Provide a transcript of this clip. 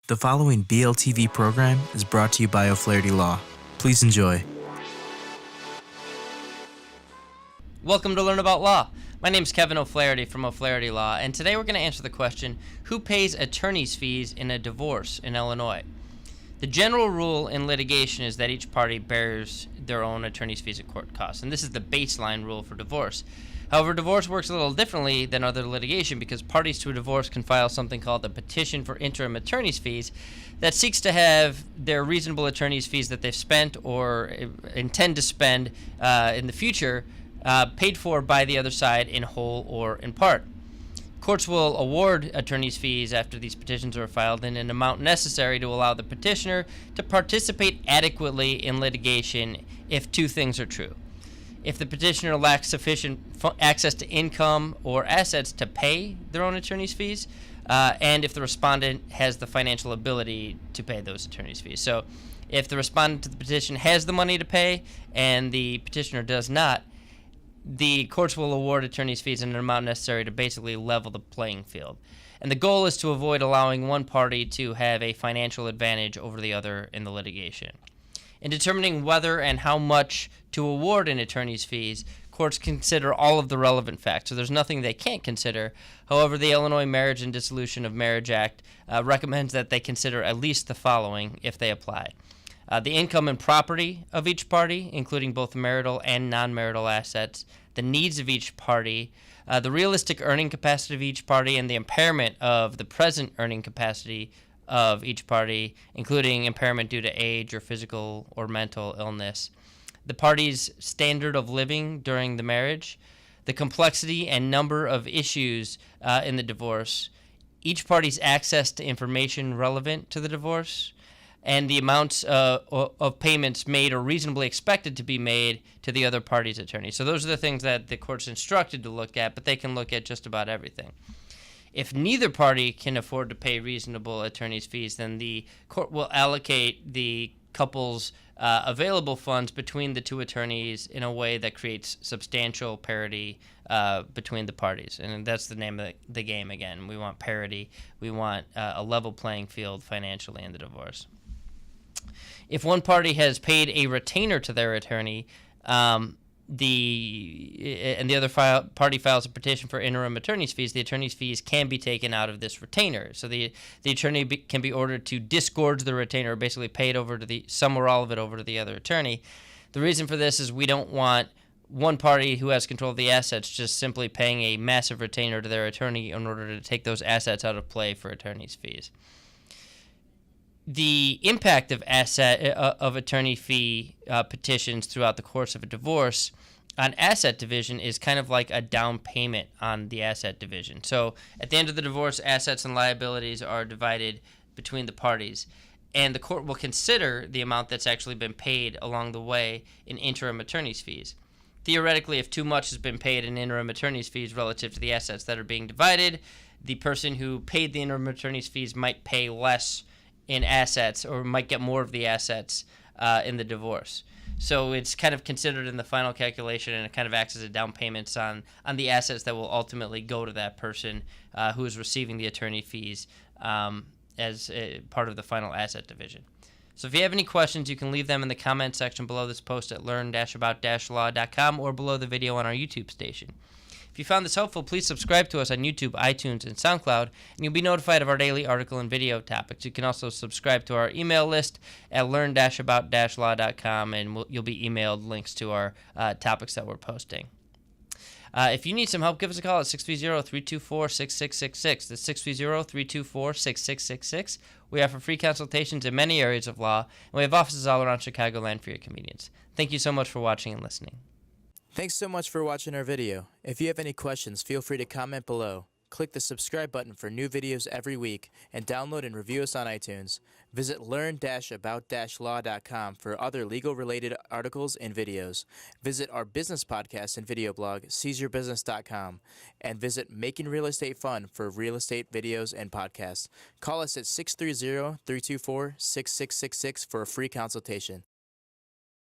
The following BLTV program is brought to you by O'Flaherty Law. Please enjoy. Welcome to Learn About Law. My name is Kevin O'Flaherty from O'Flaherty Law, and today we're going to answer the question, who pays attorney's fees in a divorce in Illinois? The general rule in litigation is that each party bears their own attorney's fees at court costs, and this is the baseline rule for divorce. However, divorce works a little differently than other litigation because parties to a divorce can file something called a petition for interim attorney's fees that seeks to have their reasonable attorney's fees that they've spent or intend to spend in the future paid for by the other side in whole or in part. Courts will award attorney's fees after these petitions are filed in an amount necessary to allow the petitioner to participate adequately in litigation if two things are true. If the petitioner lacks sufficient access to income or assets to pay their own attorney's fees, and if the respondent has the financial ability to pay those attorney's fees. So if the respondent to the petition has the money to pay and the petitioner does not, the courts will award attorney's fees in an amount necessary to basically level the playing field. And the goal is to avoid allowing one party to have a financial advantage over the other in the litigation. In determining whether and how much to award in attorney's fees, courts consider all of the relevant facts. So there's nothing they can't consider. However, the Illinois Marriage and Dissolution of Marriage Act recommends that they consider at least the following if they apply. The income and property of each party, including both marital and non-marital assets, the needs of each party, the realistic earning capacity of each party, and the impairment of the present earning capacity of each party, including impairment due to age or physical or mental illness, the party's standard of living during the marriage, the complexity and number of issues in the divorce, each party's access to information relevant to the divorce, and the amounts of payments made or reasonably expected to be made to the other party's attorney. So those are the things that the court's instructed to look at, but they can look at just about everything. If neither party can afford to pay reasonable attorney's fees, then the court will allocate the couple's available funds between the two attorneys in a way that creates substantial parity between the parties. And that's the name of the game again. We want parity. We want a level playing field financially in the divorce. If one party has paid a retainer to their attorney, the other party files a petition for interim attorney's fees, the attorney's fees can be taken out of this retainer. So the attorney can be ordered to disgorge the retainer, or basically pay it over to some or all of it over to the other attorney. The reason for this is we don't want one party who has control of the assets just simply paying a massive retainer to their attorney in order to take those assets out of play for attorney's fees. The impact of attorney fee petitions throughout the course of a divorce on asset division is kind of like a down payment on the asset division. So at the end of the divorce, assets and liabilities are divided between the parties, and the court will consider the amount that's actually been paid along the way in interim attorney's fees. Theoretically, if too much has been paid in interim attorney's fees relative to the assets that are being divided, the person who paid the interim attorney's fees might pay less in assets or might get more of the assets in the divorce. So it's kind of considered in the final calculation, and it kind of acts as a down payment on the assets that will ultimately go to that person who is receiving the attorney fees as part of the final asset division. So if you have any questions, you can leave them in the comment section below this post at learn-about-law.com or below the video on our YouTube station. If you found this helpful, please subscribe to us on YouTube, iTunes, and SoundCloud, and you'll be notified of our daily article and video topics. You can also subscribe to our email list at learn-about-law.com, and you'll be emailed links to our topics that we're posting. If you need some help, give us a call at 630-324-6666. That's 630-324-6666. We offer free consultations in many areas of law, and we have offices all around Chicagoland for your convenience. Thank you so much for watching and listening. Thanks so much for watching our video. If you have any questions, feel free to comment below. Click the subscribe button for new videos every week, and download and review us on iTunes. Visit learn-about-law.com for other legal-related articles and videos. Visit our business podcast and video blog, seizeyourbusiness.com, and visit Making Real Estate Fun for real estate videos and podcasts. Call us at 630-324-6666 for a free consultation.